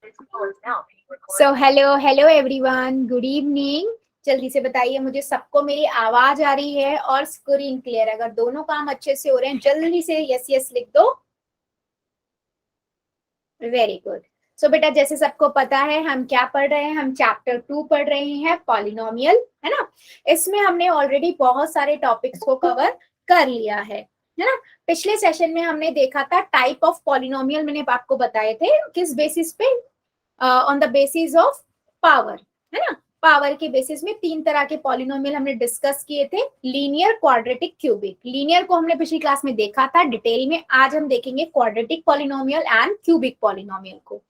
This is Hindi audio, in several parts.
So hello hello everyone, good evening. जल्दी से बताइए मुझे, सबको मेरी आवाज आ रही है और स्क्रीन क्लियर है? अगर दोनों काम अच्छे से हो रहे हैं जल्दी से यस यस लिख दो। Very good. सो बेटा, जैसे सबको पता है हम क्या पढ़ रहे हैं, हम चैप्टर 2 पढ़ रहे हैं, पॉलिनोमियल, है ना। इसमें हमने ऑलरेडी बहुत सारे टॉपिक्स को कवर कर लिया है ना। पिछले सेशन में हमने देखा था टाइप ऑफ पॉलिनोमियल, मैंने आपको बताए थे किस बेसिस पे, on the basis of power, है ना। पावर के बेसिस में 3 तरह के पॉलिनोमियल हमने डिस्कस किए थे, लीनियर, क्वाड्रेटिक, क्यूबिक। लीनियर को हमने पिछली क्लास में देखा था डिटेल में, आज हम देखेंगे quadratic polynomial and cubic polynomial को।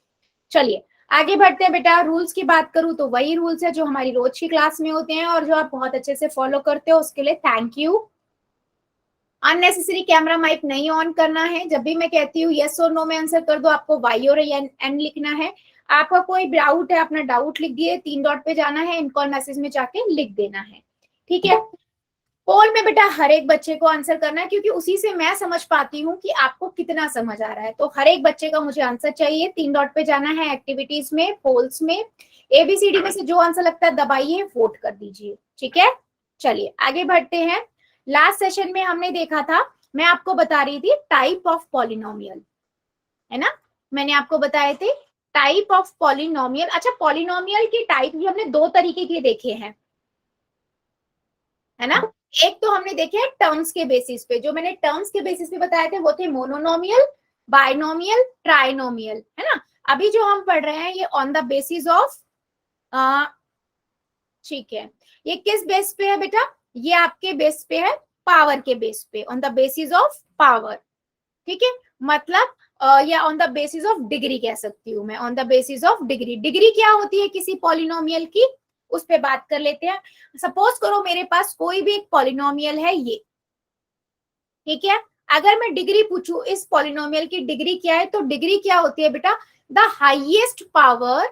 चलिए आगे बढ़ते हैं बेटा। रूल्स की बात करूं तो वही रूल्स है जो हमारी रोज की क्लास में होते हैं और जो आप बहुत अच्छे से फॉलो करते हो, उसके लिए thank you. Unnecessary camera mic नहीं ऑन करना है। जब भी मैं कहती हूँ यस और नो में आंसर कर दो, आपको वाई और एन लिखना है। आपका कोई डाउट है, अपना डाउट लिख दिए, 3 डॉट पे जाना है, इनकॉल मैसेज में जाके लिख देना है, ठीक है। पोल में बेटा हर एक बच्चे को आंसर करना है, क्योंकि उसी से मैं समझ पाती हूँ कि आपको कितना समझ आ रहा है। तो हर एक बच्चे का मुझे आंसर चाहिए। 3 डॉट पे जाना है, एक्टिविटीज में, पोल्स में, एबीसीडी में से जो आंसर लगता है दबाइए, वोट कर दीजिए, ठीक है। चलिए आगे बढ़ते हैं। लास्ट सेशन में हमने देखा था, मैं आपको बता रही थी टाइप ऑफ पॉलिनोमियल, है ना। मैंने आपको बताए थे टाइप ऑफ पॉलिनोमियल। अच्छा, पॉलिनोमियल की टाइप भी हमने 2 तरीके के देखे हैं, है ना। एक तो हमने देखे हैं टर्म्स के बेसिस पे, जो मैंने टर्म्स के बेसिस पे बताए थे वो थे मोनोनोमियल, बाइनोमियल, ट्राइनोमियल, है ना। अभी जो हम पढ़ रहे हैं ये ऑन द बेसिस ऑफ, ठीक है, ये किस बेस पे है बेटा? ये आपके बेस पे है, पावर के बेस पे, on the basis of power, ठीक है। मतलब या on the basis of degree कह सकती हूँ मैं, on the basis of degree. Degree क्या होती है किसी पॉलिनोमियल की, उस पे बात कर लेते हैं। सपोज करो मेरे पास कोई भी एक पॉलिनोमियल है ये, ठीक है। अगर मैं डिग्री पूछूं इस पॉलिनोमियल की डिग्री क्या है, तो डिग्री क्या होती है बेटा? The highest power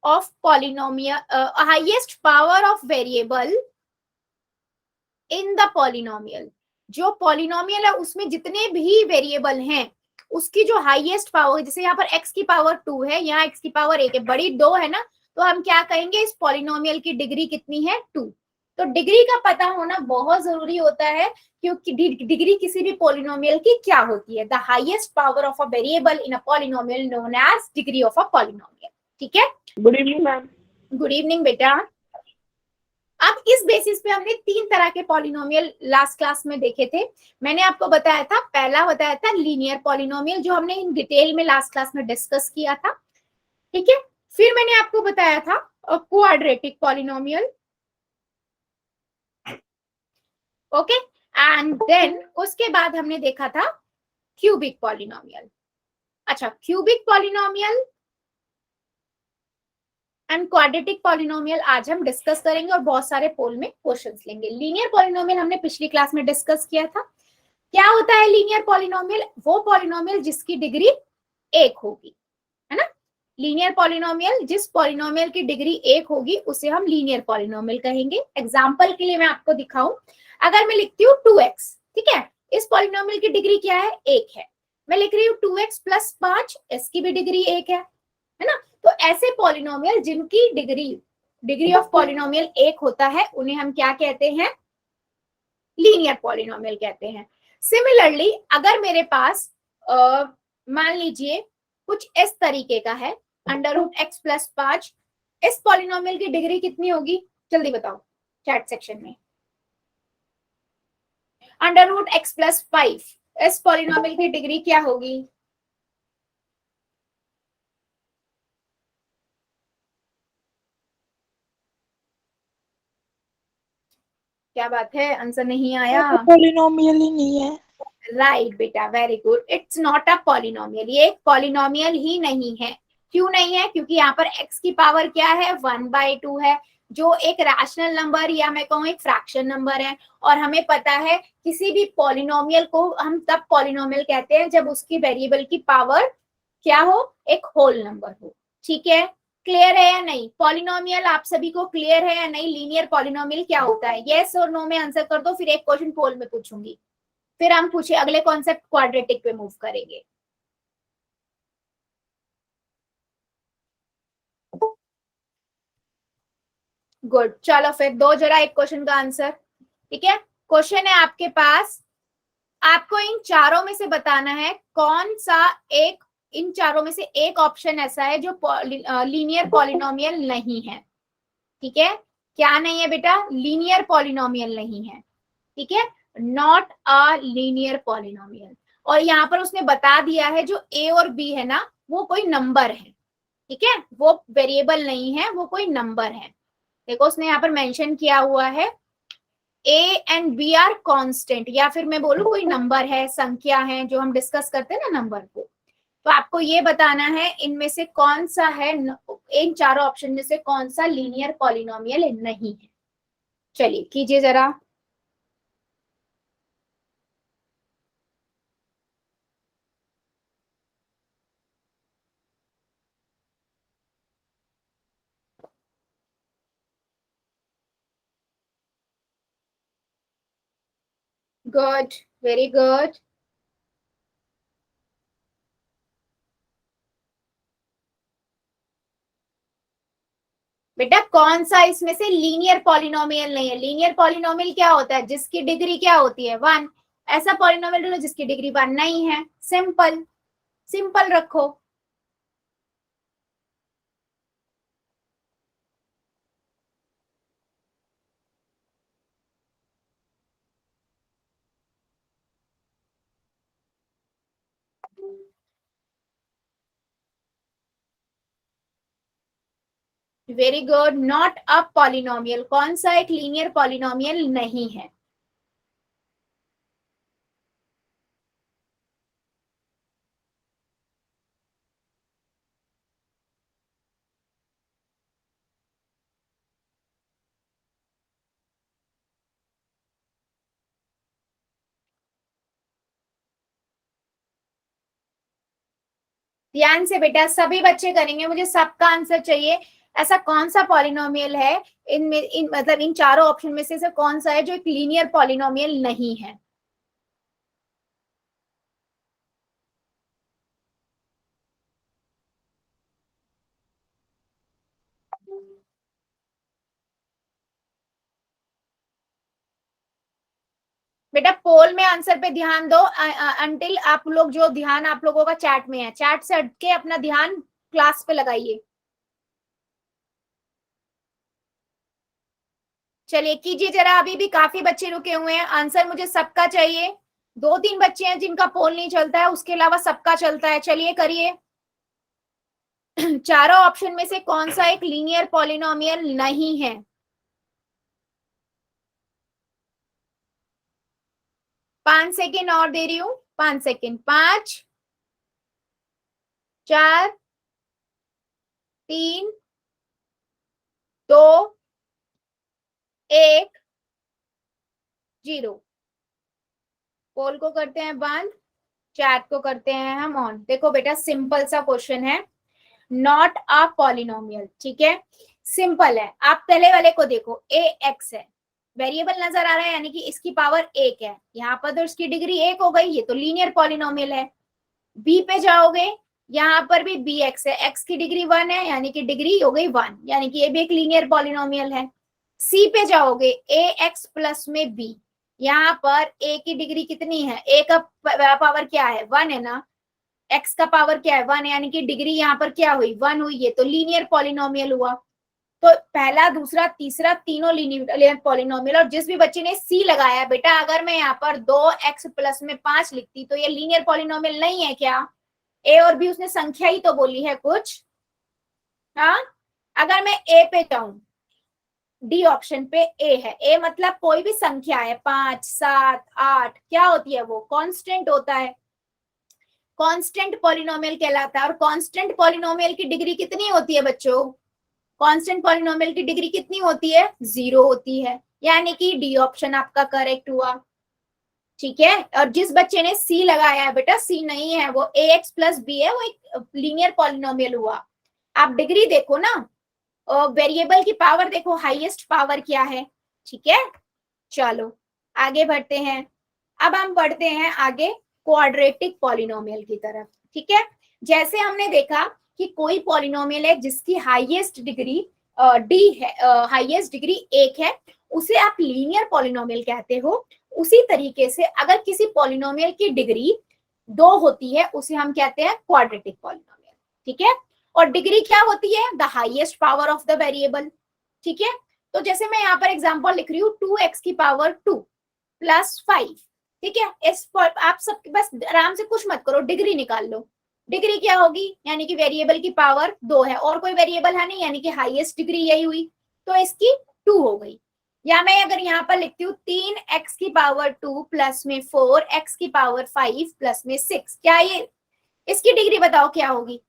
of polynomial, highest power of variable in the polynomial। जो पॉलिनोमियल है उसमें जितने भी वेरिएबल हैं उसकी जो हाईएस्ट पावर, जैसे यहाँ पर x की पावर 2 है, यहाँ x की पावर 1 है, बड़ी 2 है ना, तो हम क्या कहेंगे इस पॉलिनोमियल की डिग्री कितनी है? 2। तो डिग्री का पता होना बहुत जरूरी होता है, क्योंकि डिग्री किसी भी पॉलिनोमियल की क्या होती है? The highest power of a variable in a polynomial known as degree of a polynomial, ठीक है। Good evening ma'am. Good evening बेटा। अब इस बेसिस पे हमने 3 तरह के पॉलिनोमियल लास्ट क्लास में देखे थे। मैंने आपको बताया था, पहला बताया था लीनियर पॉलिनोमियल, जो हमने इन डिटेल में लास्ट क्लास में डिस्कस किया था, ठीक है। फिर मैंने आपको बताया था quadratic polynomial, okay. And then उसके बाद हमने देखा था क्यूबिक पॉलिनोमियल। अच्छा, cubic polynomial and quadratic polynomial आज हम डिस्कस करेंगे और बहुत सारे पोल में क्वेश्चंस लेंगे। लीनियर पॉलिनोमियल हमने पिछली क्लास में डिस्कस किया था। क्या होता है लीनियर पॉलिनोमियल? वो पॉलिनोमियल जिसकी डिग्री 1 होगी, है ना। लीनियर पॉलिनोमियल, जिस पॉलिनोमियल की डिग्री 1 होगी उसे हम लीनियर पॉलिनोमियल कहेंगे। एग्जांपल के लिए मैं आपको दिखाऊं, अगर मैं लिखती हूँ 2x, ठीक है, इस पॉलिनोमियल की डिग्री क्या है? 1 है। मैं लिख रही हूँ 2x प्लस 5, इसकी भी डिग्री 1 है ना। तो ऐसे पॉलिनोमियल जिनकी डिग्री ऑफ पॉलिनोमियल 1 होता है उन्हें हम क्या कहते हैं? लीनियर पॉलिनोमियल कहते हैं। सिमिलरली अगर मेरे पास मान लीजिए कुछ इस तरीके का है, अंडर रूट एक्स प्लस 5, इस पॉलिनोमियल की डिग्री कितनी होगी? जल्दी बताओ चैट सेक्शन में। अंडर रूट एक्स प्लस 5, इस पॉलिनोमियल की डिग्री क्या होगी? क्या बात है, आंसर नहीं आया? पॉलिनोमियल ही नहीं है। राइट बेटा, very good. It's not a polynomial, ये एक पॉलिनोमियल ही नहीं है। क्यों नहीं है? क्योंकि यहाँ पर x की पावर क्या है? 1/2 है, जो एक रैशनल नंबर या मैं कहूँ एक फ्रैक्शन नंबर है। और हमें पता है किसी भी पॉलिनोमियल को हम तब पॉलिनोमियल कहते हैं जब उसकी वेरिएबल की पावर क्या हो? एक होल नंबर हो, ठीक है। क्लियर है या नहीं? पॉलिनोमियल आप सभी को क्लियर है या नहीं? लीनियर पॉलिनोमियल क्या होता है? यस और नो में आंसर कर दो, फिर एक क्वेश्चन पोल में पूछूंगी, फिर हम पूछे अगले कॉन्सेप्ट क्वाड्रेटिक पे मूव करेंगे। गुड, चलो फिर दो जरा एक क्वेश्चन का आंसर। ठीक है, क्वेश्चन है आपके पास, आपको इन चारों में से बताना है कौन सा एक, इन चारों में से एक ऑप्शन ऐसा है जो लीनियर पॉलिनोमियल नहीं है। ठीक है, क्या नहीं है बेटा, लीनियर पॉलिनोमियल नहीं है। ठीक है, नॉट अ लीनियर पॉलिनोमियल। और यहाँ पर उसने बता दिया है जो ए और बी है ना, वो कोई नंबर है। ठीक है, वो वेरिएबल नहीं है, वो कोई नंबर है। देखो उसने यहाँ पर मेंशन किया हुआ है A and B are constant, या फिर मैं बोलूँ कोई नंबर है, संख्या है, जो हम डिस्कस करते हैं ना नंबर को। तो आपको ये बताना है इनमें से कौन सा है, इन चारों ऑप्शन में से कौन सा लीनियर पॉलिनोमियल नहीं है। चलिए कीजिए जरा। Good, very good. बेटा कौन सा इसमें से लीनियर पॉलिनोमियल नहीं है? लीनियर पॉलिनोमियल क्या होता है, जिसकी डिग्री क्या होती है, वन। ऐसा पॉलिनोमियल ढूंढो जिसकी डिग्री वन नहीं है, सिंपल, सिंपल रखो। Very good, not a polynomial, कौन सा एक लीनियर पॉलिनोमियल नहीं है? ध्यान से बेटा, सभी बच्चे करेंगे, मुझे सबका आंसर चाहिए। ऐसा कौन सा पॉलिनोमियल है इनमें, इन मतलब इन चारों ऑप्शन में से कौन सा है जो एक लीनियर पॉलिनोमियल नहीं है? बेटा पोल में आंसर पे ध्यान दो, अंटिल आप लोग, जो ध्यान आप लोगों का चैट में है, चैट से हट के अपना ध्यान क्लास पे लगाइए। चलिए कीजिए जरा, अभी भी काफी बच्चे रुके हुए हैं, आंसर मुझे सबका चाहिए। दो तीन बच्चे हैं जिनका पोल नहीं चलता है, उसके अलावा सबका चलता है। चलिए करिए। चारों ऑप्शन में से कौन सा एक लीनियर पॉलिनोमियल नहीं है? 5 सेकेंड और दे रही हूं, 5 सेकेंड, 5, 4, 3, 2, 1, 0। पोल को करते हैं बंद, चैट को करते हैं हम ऑन। देखो बेटा सिंपल सा क्वेश्चन है, नॉट अ पॉलिनोमियल। ठीक है, सिंपल है। आप पहले वाले को देखो, ए एक्स है, वेरिएबल नजर आ रहा है, यानी कि इसकी पावर एक है। यहाँ पर तो इसकी डिग्री एक हो गई, ये तो लीनियर पॉलिनोमियल है। बी पे जाओगे, यहाँ पर भी बी एक्स है, एक्स की डिग्री वन है, यानी कि डिग्री हो गई वन, यानी कि ये भी एक लीनियर पॉलिनोमियल है। सी पे जाओगे, ए एक्स प्लस में बी, यहाँ पर ए की डिग्री कितनी है, ए का पावर क्या है, वन है ना, एक्स का पावर क्या है, वन, यानी कि डिग्री यहाँ पर क्या हुई, वन हुई, ये तो लीनियर पॉलिनोमियल हुआ। तो पहला दूसरा तीसरा तीनों लीनियर पॉलिनोमियल। और जिस भी बच्चे ने सी लगाया, बेटा अगर मैं यहाँ पर 2x प्लस में 5 लिखती तो ये लीनियर पॉलिनोमियल नहीं है क्या? ए और बी उसने संख्या ही तो बोली है कुछ। हाँ, अगर मैं ए पे जाऊं, डी ऑप्शन पे ए है, ए मतलब कोई भी संख्या है, 5, 7, 8, क्या होती है वो, कांस्टेंट होता है, कांस्टेंट पॉलिनोमियल कहलाता है। और कांस्टेंट पॉलिनोमियल की डिग्री कितनी होती है बच्चों? कांस्टेंट पॉलिनोमियल की डिग्री कितनी होती है, 0 होती है, यानी कि डी ऑप्शन आपका करेक्ट हुआ। ठीक है, और जिस बच्चे ने सी लगाया है, बेटा सी नहीं है, वो ए एक्स प्लस बी है, वो एक लीनियर पॉलिनोमियल हुआ। आप डिग्री देखो ना, वेरिएबल की पावर देखो, हाईएस्ट पावर क्या है। ठीक है, चलो आगे बढ़ते हैं। अब हम बढ़ते हैं आगे क्वाड्रेटिक पॉलिनोमियल की तरफ। ठीक है, जैसे हमने देखा कि कोई पॉलिनोमियल है जिसकी हाईएस्ट डिग्री डी है, हाईएस्ट डिग्री 1 है, उसे आप लीनियर पॉलिनोमियल कहते हो। उसी तरीके से अगर किसी पॉलिनोमियल की डिग्री 2 होती है उसे हम कहते हैं क्वाड्रेटिक पॉलिनोमियल। ठीक है, और डिग्री क्या होती है? The highest power of the variable. ठीक है, तो जैसे मैं यहाँ पर एग्जांपल लिख रही हूँ 2x की पावर 2 प्लस 5। ठीक है, इस पर आप सब बस आराम से कुछ मत करो, डिग्री निकाल लो। डिग्री क्या होगी? यानी कि वेरिएबल की पावर 2 है और कोई वेरिएबल है नहीं, यानी कि हाईएस्ट डिग्री यही हुई, तो इसकी 2 हो गई। या मैं अगर यहाँ पर लिखती हूँ 3x की पावर 2 प्लस में 4x की पावर 5 प्लस में 6, क्या ये इसकी डिग्री बताओ क्या होगी?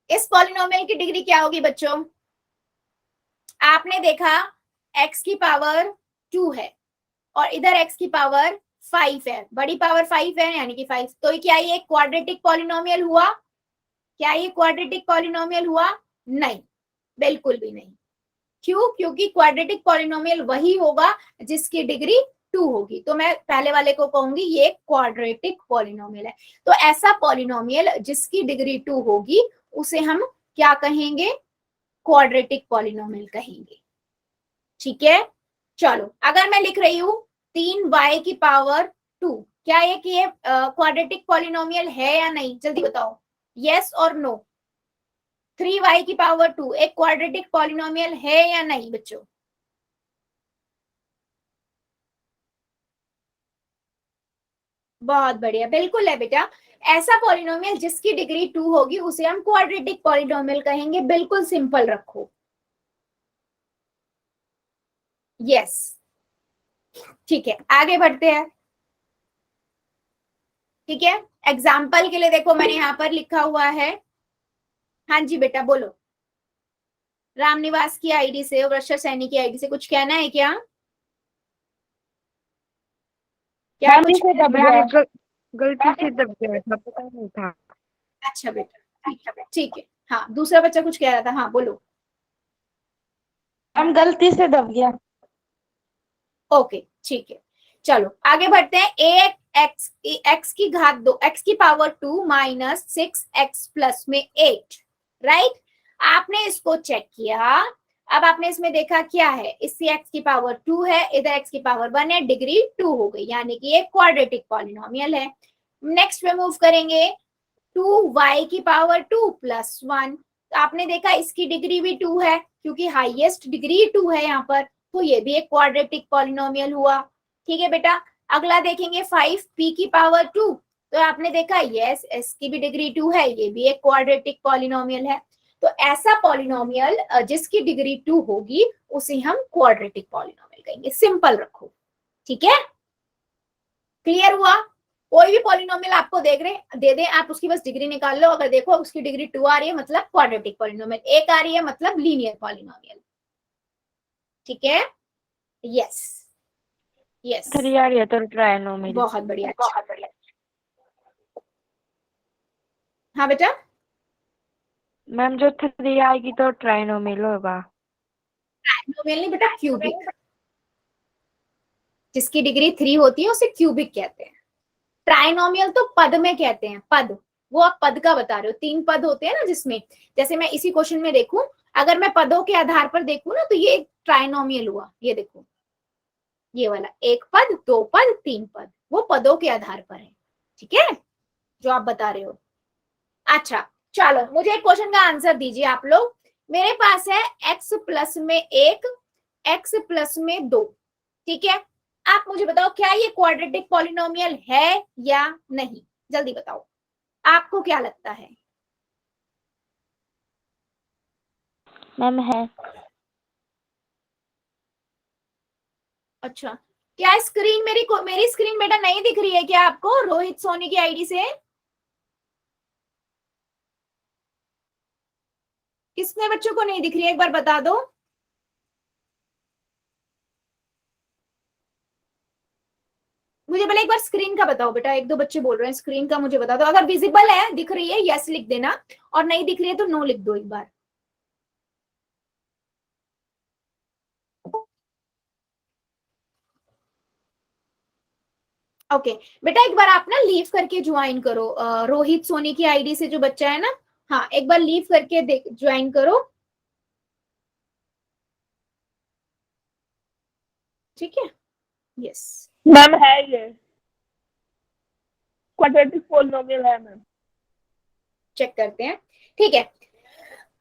इस पॉलिनोमियल की डिग्री क्या होगी बच्चों? आपने देखा x की पावर 2 है और इधर x की पावर 5 है, बड़ी पावर 5 है यानी कि 5, तो क्या ये क्वाड्रेटिक पॉलिनोमियल हुआ? क्या ये क्वाड्रेटिक पॉलिनोमियल हुआ? नहीं, बिल्कुल भी नहीं। क्यों? क्योंकि क्वाड्रेटिक पॉलिनोमियल वही होगा जिसकी डिग्री 2 होगी, तो मैं पहले वाले को कहूंगी ये क्वाड्रेटिक पॉलिनोमियल है। तो ऐसा पॉलिनोमियल जिसकी डिग्री 2 होगी उसे हम क्या कहेंगे? क्वाड्रेटिक पॉलिनोमियल कहेंगे। ठीक है, चलो अगर मैं लिख रही हूँ 3y की पावर 2, क्या ये कि ये क्वाड्रेटिक पॉलिनोमियल है या नहीं? जल्दी बताओ, यस और नो। 3y की पावर 2 एक क्वाड्रेटिक पॉलिनोमियल है या नहीं बच्चों? बहुत बढ़िया, बिल्कुल है बेटा। ऐसा पॉलिनोमियल जिसकी डिग्री 2 होगी उसे हम क्वाड्रेटिक पॉलिनोमियल कहेंगे। बिल्कुल सिंपल रखो। यस, ठीक है, आगे बढ़ते हैं। ठीक है, एग्जाम्पल के लिए देखो मैंने यहाँ पर लिखा हुआ है। हाँ जी बेटा बोलो। रामनिवास की आईडी से और वृषा सैनी की आईडी से कुछ कहना है क्या? क्या मैम कुछ? इसे दब गया गलती से दब गया था, पता नहीं था। अच्छा बेटा, ठीक है। हाँ, दूसरा बच्चा कुछ कह रहा था, हाँ बोलो। मैम गलती से दब गया। ओके ठीक है, चलो आगे बढ़ते हैं। एक्स की घात 2, एक्स की पावर 2 माइनस 6x प्लस में 8, राइट। आपने इसको चेक किया, अब आपने इसमें देखा क्या है, इससे x की पावर 2 है, इधर x की पावर 1 है, डिग्री 2 हो गई, यानी कि ये क्वाड्रेटिक पॉलिनोमियल है। नेक्स्ट पे मूव करेंगे, 2y की पावर 2 प्लस 1, तो आपने देखा इसकी डिग्री भी 2 है क्योंकि हाईएस्ट डिग्री 2 है यहाँ पर, तो ये भी एक क्वाड्रेटिक पॉलिनोमियल हुआ। ठीक है बेटा, अगला देखेंगे 5p की पावर 2, तो आपने देखा यस इसकी भी डिग्री 2 है, ये भी एक क्वाड्रेटिक पॉलिनोमियल है। तो ऐसा पॉलिनोमियल जिसकी डिग्री 2 होगी उसे हम क्वाड्रेटिक पॉलिनोमियल कहेंगे। सिंपल रखो, ठीक है, क्लियर हुआ? कोई भी पॉलिनोमियल आपको देख रहे दे दे, आप उसकी बस डिग्री निकाल लो, अगर देखो उसकी डिग्री 2 आ रही है मतलब क्वाड्रेटिक पॉलिनोमियल, 1 आ रही है मतलब लीनियर पॉलिनोमियल। ठीक है, यस यस, 3 आ रही है तो ट्रायनोमियल। बहुत बढ़िया, बहुत बढ़िया। हाँ बेटा, मैम जो 3 आएगी तो ट्रायनोमियल होगा। ट्रायनोमियल नहीं बेटा, क्यूबिक। जिसकी डिग्री 3 होती है उसे क्यूबिक कहते हैं। ट्राइनोमियल तो पद में कहते हैं, पद, वो आप पद का बता रहे हो, 3 पद होते हैं ना जिसमें, जैसे मैं इसी क्वेश्चन में देखूं, अगर मैं पदों के आधार पर देखूं ना तो ये ट्राइनोमियल हुआ, ये देखो ये वाला 1 पद 2 पद 3 पद, वो पदों के आधार पर है। ठीक है, जो आप बता रहे हो। अच्छा चलो, मुझे एक क्वेश्चन का आंसर दीजिए आप लोग। मेरे पास है x प्लस में 1, x प्लस में 2, ठीक है, आप मुझे बताओ क्या ये क्वाड्रेटिक पॉलिनोमियल है या नहीं? जल्दी बताओ, आपको क्या लगता है? मैम है। अच्छा, क्या स्क्रीन मेरी स्क्रीन बेटा नहीं दिख रही है क्या आपको रोहित सोनी की आईडी से? किसने बच्चों को नहीं दिख रही है, एक बार बता दो। मुझे पहले एक बार स्क्रीन का बताओ बेटा, 1 2 बच्चे बोल रहे हैं स्क्रीन का, मुझे बता दो। अगर विजिबल है, दिख रही है, यस लिख देना, और नहीं दिख रही है तो नो लिख दो एक बार। ओके बेटा, एक बार आप ना लीव करके ज्वाइन करो, रोहित सोनी की आईडी से जो बच्चा है ना, हाँ एक बार लीव करके ज्वाइन करो। ठीक है, यस। मैम है ये क्वाड्रेटिक पॉलिनोमियल है मैम। चेक करते हैं, ठीक है।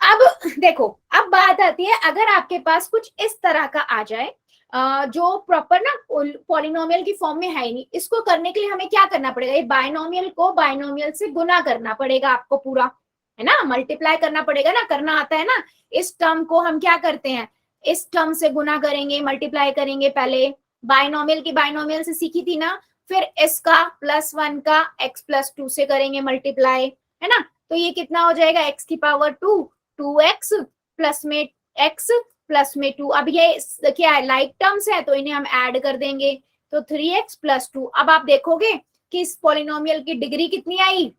अब देखो, अब बात आती है, अगर आपके पास कुछ इस तरह का आ जाए जो प्रॉपर ना पॉलिनोमियल की फॉर्म में है ही नहीं, इसको करने के लिए हमें क्या करना पड़ेगा, ये बायनोमियल को बायनोमियल से गुना करना पड़ेगा आपको पूरा, है ना, मल्टीप्लाई करना पड़ेगा ना, करना आता है ना। इस टर्म को हम क्या करते हैं, इस टर्म से गुना करेंगे, मल्टीप्लाई करेंगे, पहले बायनोमियल की बायनोमियल से सीखी थी ना, फिर इसका +1 का x+2 से करेंगे मल्टीप्लाई, है ना। तो ये कितना हो जाएगा, x की पावर 2, 2x प्लस में x प्लस में 2। अब ये क्या है, लाइक टर्म्स है, तो इन्हें हम ऐड कर देंगे, तो 3x+2। अब आप देखोगे कि इस पॉलिनोमियल की डिग्री कितनी आई,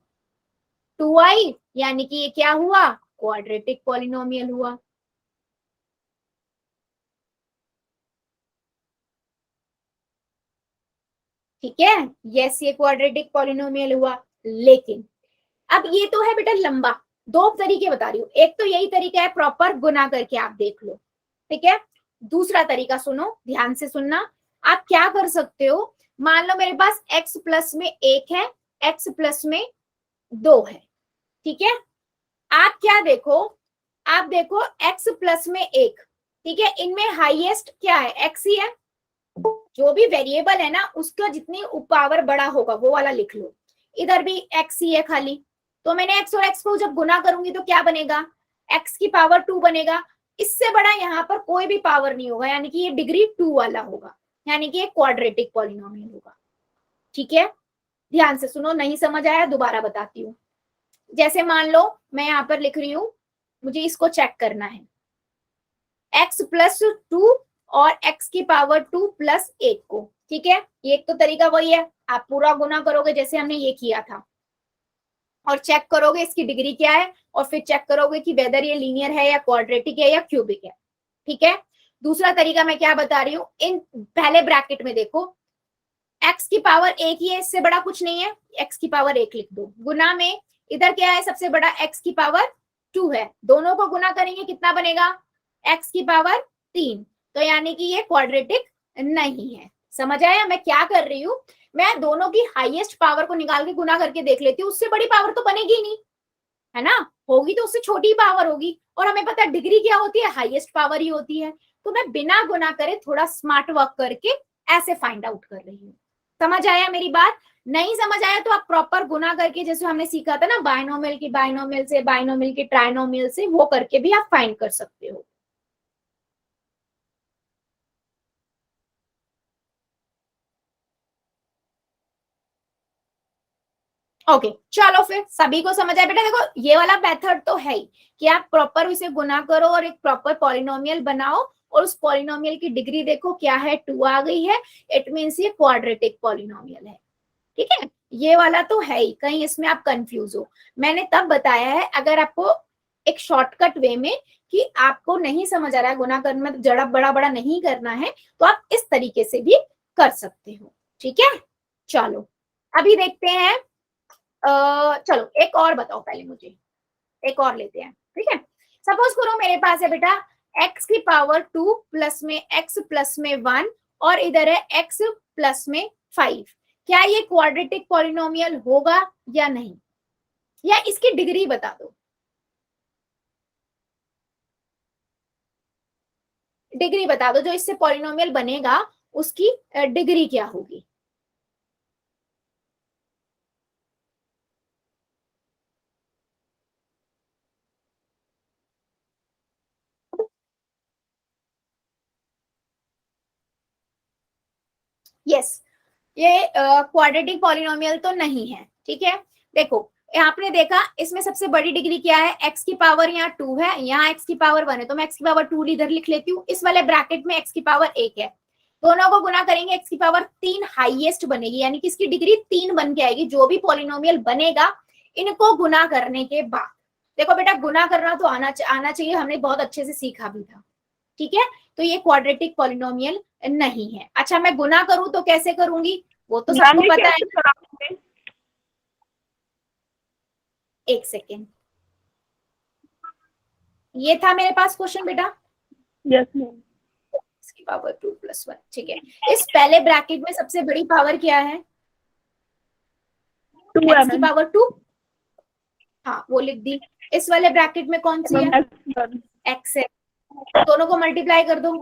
2 आई, यानी कि ये क्या हुआ, क्वाड्रेटिक पॉलिनोमियल हुआ। ठीक है, यस, ये क्वाड्रेटिक पॉलिनोमियल हुआ। लेकिन अब ये तो है बेटा लंबा, दो तरीके बता रही हूँ, एक तो यही तरीका है प्रॉपर गुना करके, आप देख लो, ठीक है। दूसरा तरीका सुनो, ध्यान से सुनना। आप क्या कर सकते हो, मान लो मेरे पास x प्लस में 1 है, x प्लस में 2 है, ठीक है। आप क्या देखो, आप देखो x प्लस में 1, ठीक है, इनमें हाईएस्ट क्या है, x ही है। जो भी वेरिएबल है ना, उसका जितनी पावर बड़ा होगा वो वाला लिख लो। इधर भी x ही है खाली, तो मैंने x और x को जब गुना करूंगी तो क्या बनेगा, x की पावर 2 बनेगा। इससे बड़ा यहाँ पर कोई भी पावर नहीं होगा, यानी कि ये डिग्री 2 वाला होगा, यानी कि ये क्वाड्रेटिक पॉलिनोमियल होगा। ठीक है, ध्यान से सुनो, नहीं समझ आया दोबारा बताती हूँ। जैसे मान लो मैं यहाँ पर लिख रही हूँ, मुझे इसको चेक करना है, x+2 और x की पावर 2 प्लस 1 को, ठीक है। ये एक तो तरीका वही है, आप पूरा गुना करोगे जैसे हमने ये किया था, और चेक करोगे इसकी डिग्री क्या है, और फिर चेक करोगे कि वेदर ये लीनियर है या क्वाड्रेटिक है या क्यूबिक है। ठीक है, दूसरा तरीका मैं क्या बता रही हूँ, इन पहले ब्रैकेट में देखो, x की पावर 1 ही है, इससे बड़ा कुछ नहीं है, x की पावर 1 लिख दो। गुना में इधर क्या है, सबसे बड़ा x की पावर 2 है, दोनों को गुना करेंगे कितना बनेगा, x की पावर 3। तो यानी कि ये क्वाड्रेटिक नहीं है। समझ आया मैं क्या कर रही हूँ, मैं दोनों की हाईएस्ट पावर को निकाल के गुना करके देख लेती हूँ, उससे बड़ी पावर तो बनेगी ही नहीं, है ना, होगी तो उससे छोटी पावर होगी, और हमें पता है डिग्री क्या होती है, हाईएस्ट पावर ही होती है। तो मैं बिना गुना करे थोड़ा स्मार्ट वर्क करके ऐसे फाइंड आउट कर रही हूँ। समझ आया मेरी बात, नहीं समझ आया तो आप प्रॉपर गुना करके, जैसे हमने सीखा था ना, बायनोमियल की बायनोमियल से, बायनोमियल की ट्राइनोमियल से, वो करके भी आप फाइंड कर सकते हो। ओके चलो फिर सभी को समझ आया बेटा। देखो ये वाला मेथड तो है ही कि आप प्रॉपर इसे गुना करो और एक प्रॉपर पॉलिनोमियल बनाओ, और उस पॉलिनोमियल की डिग्री देखो क्या है, 2 आ गई है, इट मींस ये क्वाड्रेटिक पॉलिनोमियल है। ठीक है, ये वाला तो है ही, कहीं इसमें आप कंफ्यूज हो, मैंने तब बताया है, अगर आपको एक शॉर्टकट वे में कि आपको नहीं समझ आ रहा है गुना करना, तो जड़ा बड़ा बड़ा नहीं करना है, तो आप इस तरीके से भी कर सकते हो। ठीक है, चलो अभी देखते हैं, चलो एक और बताओ पहले मुझे, एक और लेते हैं। ठीक है, सपोज करो मेरे पास है बेटा x की पावर 2 प्लस में x प्लस में 1, और इधर है x प्लस में 5। क्या ये क्वाड्रेटिक पॉलिनोमियल होगा या नहीं, या इसकी डिग्री बता दो, डिग्री बता दो, जो इससे पॉलिनोमियल बनेगा उसकी डिग्री क्या होगी। यस, ये क्वाड्रेटिक पॉलिनोमियल तो नहीं है। ठीक है, देखो आपने देखा इसमें सबसे बड़ी डिग्री क्या है, x की पावर यहाँ 2 है, यहाँ x की पावर 1 है, तो मैं x की पावर 2 इधर लिख लेती हूँ, इस वाले ब्रैकेट में x की पावर 1 है, दोनों को गुना करेंगे x की पावर 3 हाईएस्ट बनेगी, यानी कि इसकी डिग्री 3 बन के आएगी। जो भी पॉलिनोमियल बनेगा इनको गुना करने के बाद, देखो बेटा गुना करना तो आना चाहिए, हमने बहुत अच्छे से सीखा भी था। ठीक है, तो ये क्वाड्रेटिक पॉलिनोमियल नहीं है। अच्छा मैं गुना करूं तो कैसे करूंगी, वो तो सबको पता है। एक सेकेंड, ये था मेरे पास क्वेश्चन बेटा। Yes ma'am. एक्स की पावर 2 + 1। ठीक है, इस पहले ब्रैकेट में सबसे बड़ी पावर क्या है? 2 है एक्स की मैम। पावर 2, हाँ वो लिख दी। इस वाले ब्रैकेट में कौन सी है? एक्स है, दोनों को मल्टीप्लाई कर दो,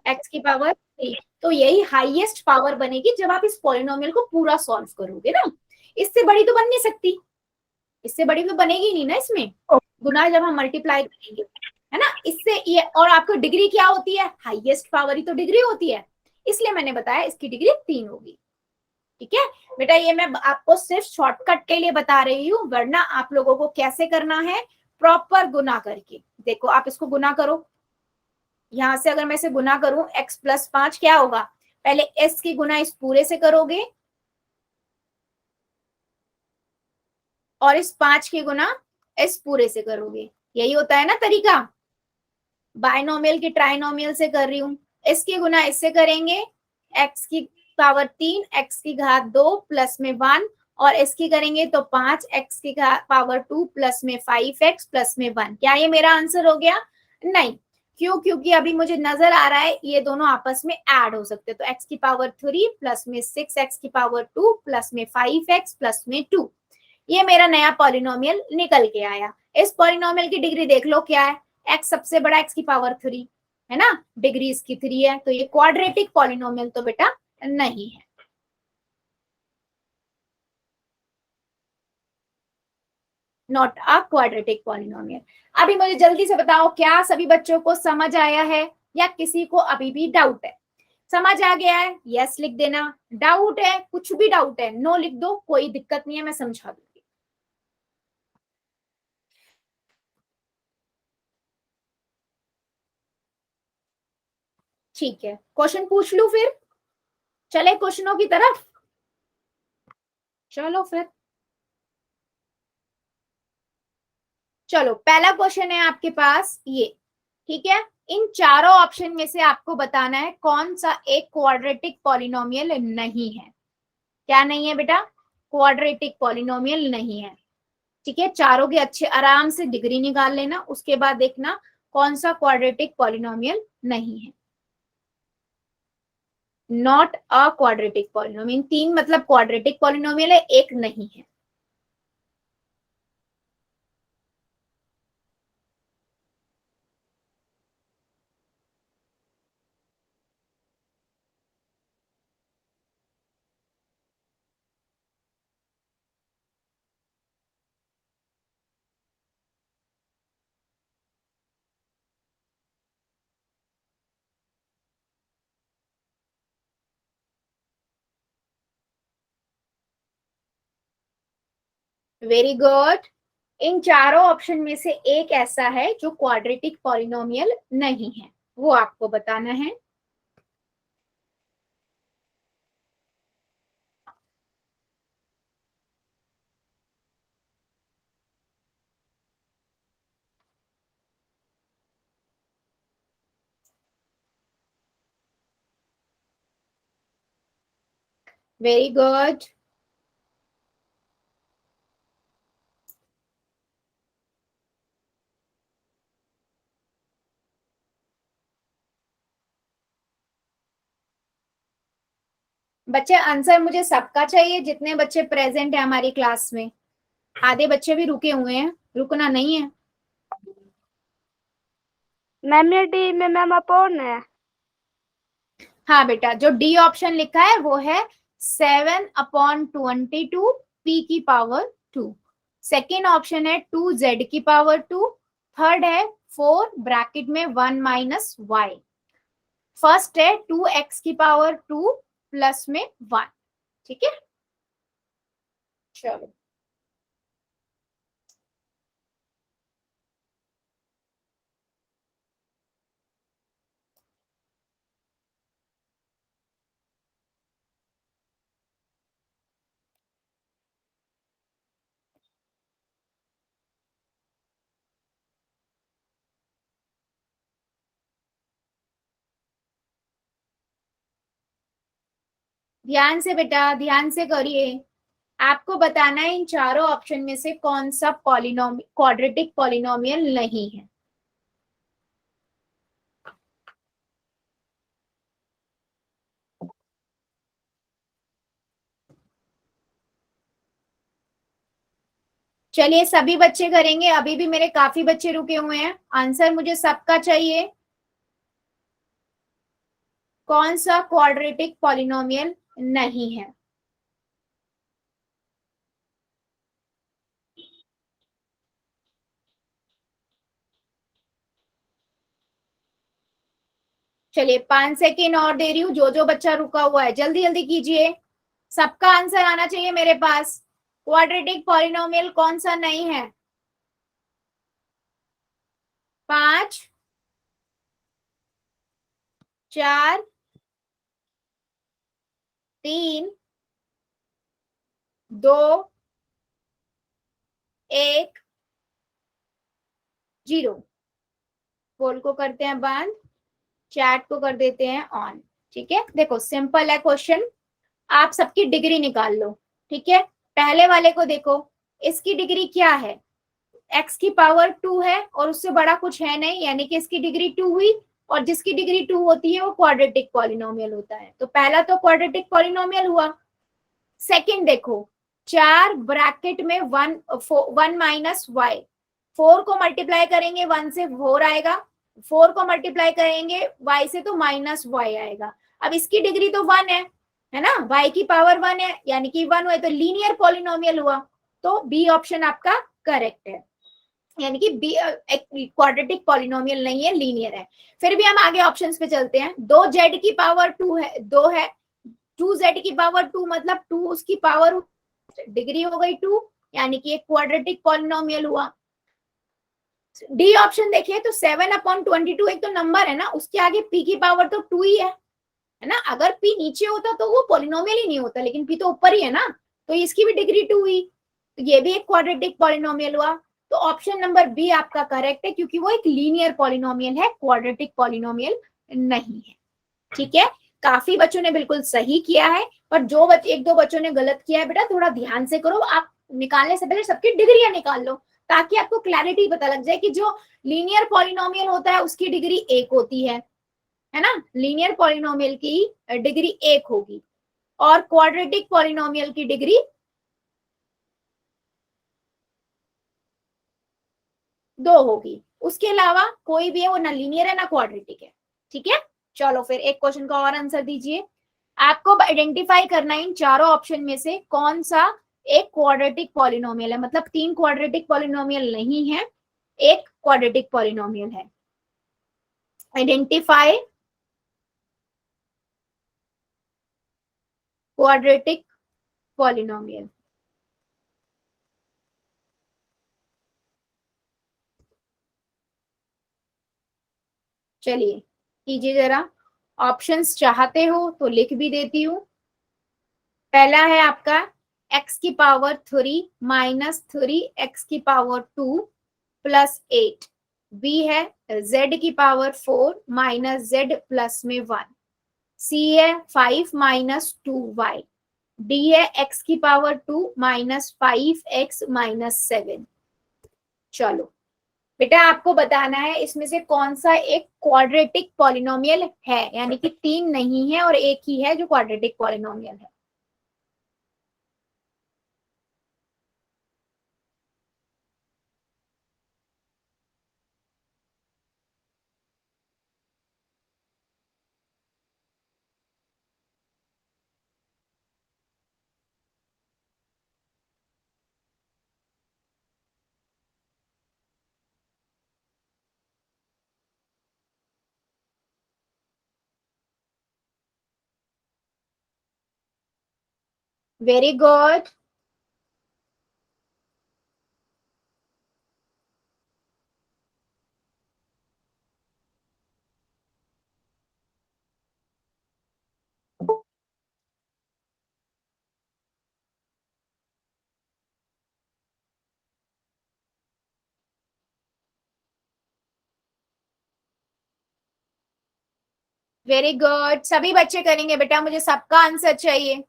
एक्स की पावर 3। तो यही हाईएस्ट पावर बनेगी जब आप इस पॉलिनोमियल को पूरा सॉल्व करोगे ना। इससे बड़ी तो बन नहीं सकती, इससे बड़ी तो बनेगी नहीं ना, इसमें गुना जब हम मल्टीप्लाई करेंगे, है ना। इससे ये, और आपको डिग्री क्या होती है? हाईएस्ट पावर ही तो डिग्री होती है, इसलिए मैंने बताया इसकी डिग्री 3 होगी। ठीक है बेटा, ये मैं आपको सिर्फ शॉर्टकट के लिए बता रही हूँ, वरना आप लोगों को कैसे करना है, प्रॉपर गुना करके। देखो आप इसको गुना करो, यहां से अगर मैं इसे गुना करूं x + 5 क्या होगा? पहले s की गुना इस पूरे से करोगे और इस 5 की गुना इस पूरे से करोगे, यही होता है ना तरीका। बायनोमियल की ट्राइनोमियल से कर रही हूं, इसकी गुना इससे करेंगे, x की पावर 3 x की घात 2 प्लस में 1, और इसकी करेंगे तो 5 x की पावर 2 प्लस में 5x प्लस में 1। क्या ये मेरा आंसर हो गया? नहीं, क्यों? क्योंकि अभी मुझे नजर आ रहा है ये दोनों आपस में ऐड हो सकते हैं। तो x की पावर 3 प्लस में 6x की पावर 2 प्लस में 5x प्लस में 2, ये मेरा नया पॉलिनोमियल निकल के आया। इस पॉलिनोमियल की डिग्री देख लो क्या है, x सबसे बड़ा x की पावर 3 है ना, डिग्री इसकी 3 है, तो ये क्वाड्रेटिक पॉलिनोमियल तो बेटा नहीं है। Not a quadratic polynomial. अभी मुझे जल्दी से बताओ, क्या सभी बच्चों को समझ आया है या किसी को अभी भी डाउट है? समझ आ गया है? यस लिख देना। डाउट है, कुछ भी डाउट है नो लिख दो, कोई दिक्कत नहीं है, मैं समझा दूंगी। ठीक है, क्वेश्चन पूछ लूं फिर, चले क्वेश्चनों की तरफ। चलो फिर, चलो पहला क्वेश्चन है आपके पास ये। ठीक है, इन चारों ऑप्शन में से आपको बताना है कौन सा एक क्वाड्रेटिक पॉलिनोमियल नहीं है। क्या नहीं है बेटा? क्वाड्रेटिक पॉलिनोमियल नहीं है। ठीक है, चारों के अच्छे आराम से डिग्री निकाल लेना, उसके बाद देखना कौन सा क्वाड्रेटिक पॉलिनोमियल नहीं है। नॉट अ क्वाड्रेटिक पॉलिनोमियल, 3 मतलब क्वाड्रेटिक पॉलिनोमियल है, एक नहीं है। Very good. इन चारों ऑप्शन में से एक ऐसा है जो क्वाड्रेटिक पॉलिनोमियल नहीं है, वो आपको बताना है। Very good. बच्चे आंसर मुझे सबका चाहिए, जितने बच्चे प्रेजेंट है हमारी क्लास में। आधे बच्चे भी रुके हुए हैं, रुकना नहीं है। मैम ये डी में मैम अपॉन है। हाँ बेटा, जो डी ऑप्शन लिखा है वो है 7/22 p की पावर 2। सेकेंड ऑप्शन है 2z की पावर 2। थर्ड है 4 ब्रैकेट में 1 - y। फर्स्ट है 2x की पावर 2 प्लस में 1। ठीक है, चलो ध्यान से बेटा, ध्यान से करिए। आपको बताना है इन चारों ऑप्शन में से कौन सा क्वाड्रेटिक पॉलिनोमियल नहीं है। चलिए सभी बच्चे करेंगे, अभी भी मेरे काफी बच्चे रुके हुए हैं, आंसर मुझे सबका चाहिए। कौन सा क्वाड्रेटिक पॉलिनोमियल नहीं है? चलिए 5 सेकेंड और दे रही हूँ, जो जो बच्चा रुका हुआ है जल्दी जल्दी कीजिए, सबका आंसर आना चाहिए मेरे पास। क्वाड्रेटिक पॉलिनोमियल कौन सा नहीं है? 5, 4, 3, 2, 1, 0। पोल को करते हैं बंद, चैट को कर देते हैं ऑन। ठीक है, देखो सिंपल है क्वेश्चन, आप सबकी डिग्री निकाल लो। ठीक है, पहले वाले को देखो, इसकी डिग्री क्या है? x की पावर 2 है और उससे बड़ा कुछ है नहीं, यानी कि इसकी डिग्री 2 हुई, और जिसकी डिग्री 2 होती है वो क्वाड्रेटिक पॉलिनोमियल होता है, तो पहला तो क्वाड्रेटिक पॉलिनोमियल हुआ। सेकंड देखो, 4 ब्रैकेट में 1 माइनस वाई, 4 को मल्टीप्लाई करेंगे 1 से 4 आएगा, 4 को मल्टीप्लाई करेंगे y से तो माइनस वाई आएगा। अब इसकी डिग्री तो 1 है ना, y की पावर 1 है, यानी कि 1 हुआ तो लीनियर पॉलिनोमियल हुआ, तो बी ऑप्शन आपका करेक्ट है, यानी कि बी क्वाड्रेटिक पॉलिनोमियल नहीं है, लीनियर है। फिर भी हम आगे ऑप्शंस पे चलते हैं। 2z की पावर 2 है, 2 है, 2z की पावर 2 मतलब 2 उसकी पावर, डिग्री हो गई 2, यानी कि एक क्वाड्रेटिक पॉलिनोमियल हुआ। डी ऑप्शन देखिए तो 7/22 एक तो नंबर है ना, उसके आगे p की पावर तो 2 ही है ना, अगर p नीचे होता तो वो पॉलिनोमियल ही नहीं होता, लेकिन p तो ऊपर ही है ना, तो इसकी भी डिग्री 2 हुई, तो ये भी एक क्वाड्रेटिक पॉलिनोमियल हुआ। तो ऑप्शन नंबर बी आपका करेक्ट है, क्योंकि वो एक लीनियर पॉलिनोमियल है, क्वाड्रेटिक पॉलिनोमियल नहीं है। ठीक है, काफी बच्चों ने बिल्कुल सही किया है, पर जो एक दो बच्चों ने गलत किया है, बेटा थोड़ा ध्यान से करो, आप निकालने से पहले सबकी डिग्रियां निकाल लो, ताकि आपको क्लैरिटी पता लग जाए कि जो लीनियर पॉलिनोमियल होता है उसकी डिग्री 1 होती है ना, लीनियर पॉलिनोमियल की डिग्री 1 होगी, और क्वाड्रेटिक पॉलिनोमियल की डिग्री 2 होगी। उसके अलावा कोई भी है वो ना लीनियर है ना क्वाड्रेटिक है। ठीक है, चलो फिर एक क्वेश्चन का और आंसर दीजिए। आपको आइडेंटिफाई करना है इन चारों ऑप्शन में से कौन सा एक क्वाड्रेटिक पॉलिनोमियल है, मतलब 3 क्वाड्रेटिक पॉलिनोमियल नहीं है, एक क्वाड्रेटिक पॉलिनोमियल है। Identify quadratic polynomial. चलिए कीजिए जरा, ऑप्शंस चाहते हो तो लिख भी देती हूँ। पहला है आपका x की पावर 3 माइनस 3x की पावर 2 प्लस 8। बी है z की पावर 4 माइनस z प्लस में 1। सी है 5 माइनस 2y। डी है x की पावर 2 माइनस 5x माइनस 7। चलो बेटा आपको बताना है इसमें से कौन सा एक क्वाड्रेटिक पॉलिनोमियल है, यानी कि 3 नहीं है और एक ही है जो क्वाड्रेटिक पॉलिनोमियल है। वेरी गुड, वेरी गुड, सभी बच्चे करेंगे बेटा, मुझे सबका आंसर चाहिए।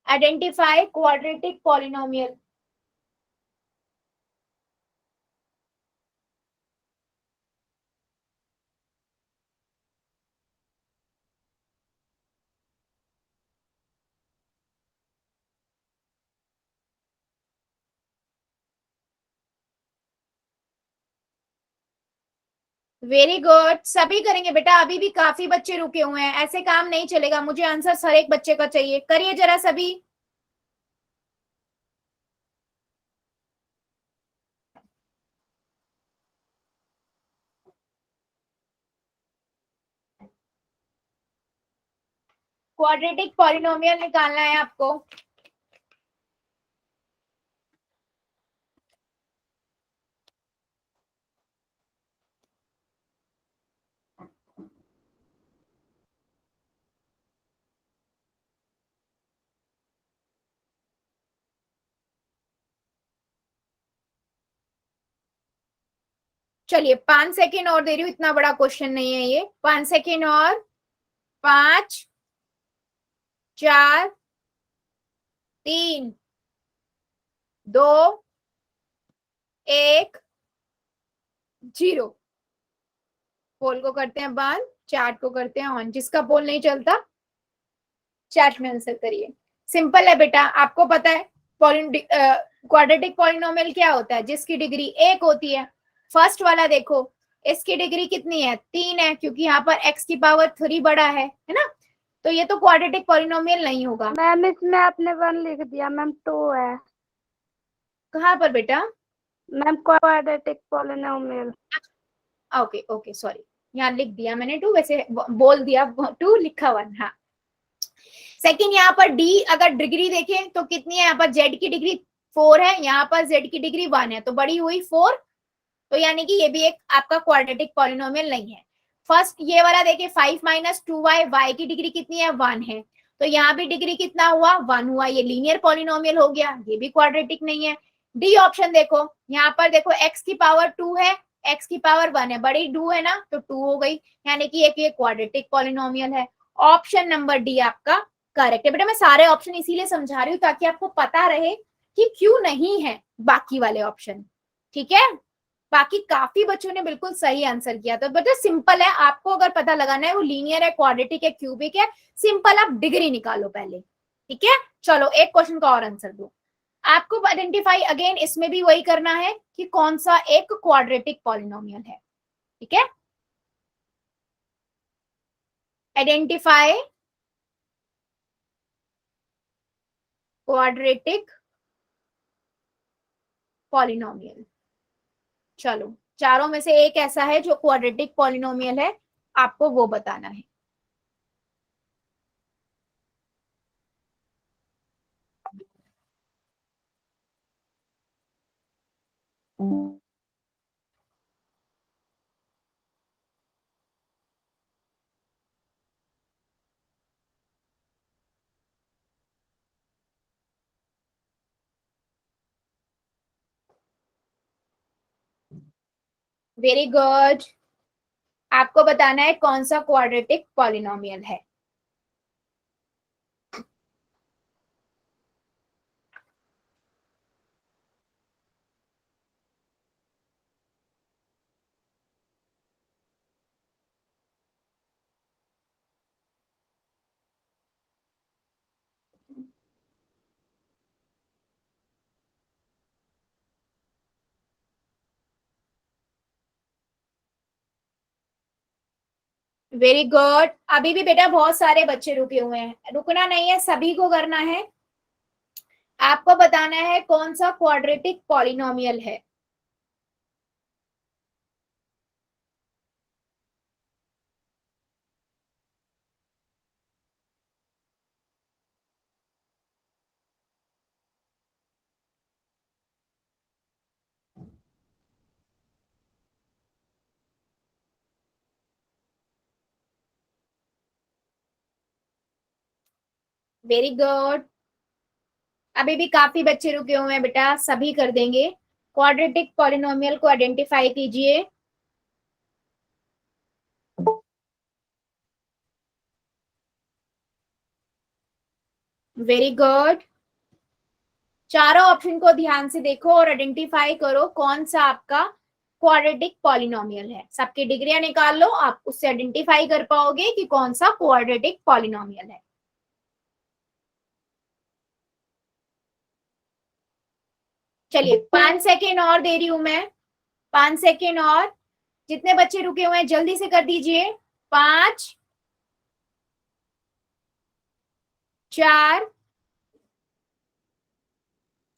Identify quadratic polynomial. Very good, सभी करेंगे बेटा, अभी भी काफी बच्चे रुके हुए हैं, ऐसे काम नहीं चलेगा, मुझे आंसर हर एक बच्चे का चाहिए, करिए जरा सभी। क्वाड्रेटिक पॉलिनोमियल निकालना है आपको। चलिए 5 सेकेंड और दे रही हूँ, इतना बड़ा क्वेश्चन नहीं है ये, 5 सेकेंड और। 5, 4, 3, 2, 1, 0। पोल को करते हैं बंद, चैट को करते हैं ऑन, जिसका पोल नहीं चलता चैट में आंसर करिए। सिंपल है बेटा, आपको पता है क्वाड्रेटिक पॉलिनोमियल क्या होता है, जिसकी डिग्री 1 होती है। फर्स्ट वाला देखो, इसकी डिग्री कितनी है, 3 है, क्योंकि यहाँ पर x की पावर 3 बड़ा है ना, तो ये तो क्वाड्रेटिक पॉलिनोमियल नहीं होगा। मैम इसमें आपने 1 लिख दिया, मैम 2 है। कहाँ पर बेटा? Ma'am quadratic polynomial. Okay okay sorry, यहाँ लिख दिया मैंने 2, वैसे बोल दिया 2, लिखा 1। हाँ, सेकंड यहाँ पर d अगर डिग्री देखें तो कितनी है, यहाँ पर z की डिग्री 4 है, यहाँ पर z की डिग्री 1 है, तो बड़ी हुई 4, तो यानी कि ये भी एक आपका क्वाड्रेटिक पॉलिनोमियल नहीं है। फर्स्ट ये वाला देखिए 5 माइनस 2y, y की डिग्री कितनी है, 1 है, तो यहाँ भी डिग्री कितना हुआ, 1 हुआ, ये लीनियर पॉलिनोमियल हो गया, ये भी क्वाड्रेटिक नहीं है। डी ऑप्शन देखो, यहाँ पर देखो x की पावर 2 है, x की पावर 1 है, बड़ी 2 है ना, तो 2 हो गई, यानी कि एक ये क्वाड्रेटिक पॉलिनोमियल है। ऑप्शन नंबर डी आपका करेक्ट है। बेटा मैं सारे ऑप्शन इसीलिए समझा रही हूँ ताकि आपको पता रहे कि क्यों नहीं है बाकी वाले ऑप्शन, ठीक है। बाकी काफी बच्चों ने बिल्कुल सही आंसर किया, तो बेटा सिंपल है, आपको अगर पता लगाना है वो लीनियर है, क्वाड्रेटिक है, क्यूबिक है, सिंपल आप डिग्री निकालो पहले, ठीक है। चलो एक क्वेश्चन का और आंसर दो, आपको आइडेंटिफाई अगेन इसमें भी वही करना है कि कौन सा एक क्वाड्रेटिक पॉलिनोमियल है, ठीक है। Identify quadratic polynomial. चलो चारों में से एक ऐसा है जो क्वाड्रेटिक पॉलिनोमियल है, आपको वो बताना है। वेरी गुड, आपको बताना है कौन सा क्वाड्रेटिक पॉलिनोमियल है। वेरी गुड, अभी भी बेटा बहुत सारे बच्चे रुके हुए हैं, रुकना नहीं है, सभी को करना है। आपको बताना है कौन सा क्वाड्रेटिक पॉलिनोमियल है। वेरी गुड, अभी भी काफी बच्चे रुके हुए हैं बेटा, सभी कर देंगे। क्वाड्रेटिक पॉलिनोमियल को आइडेंटिफाई कीजिए। वेरी गुड, चारों ऑप्शन को ध्यान से देखो और आइडेंटिफाई करो कौन सा आपका क्वाड्रेटिक पॉलिनोमियल है। सबकी डिग्रियां निकाल लो, आप उससे आइडेंटिफाई कर पाओगे कि कौन सा क्वाड्रेटिक पॉलिनोमियल है। चलिए 5 सेकेंड और दे रही हूं मैं, 5 सेकेंड और। जितने बच्चे रुके हुए हैं जल्दी से कर दीजिए। 5 4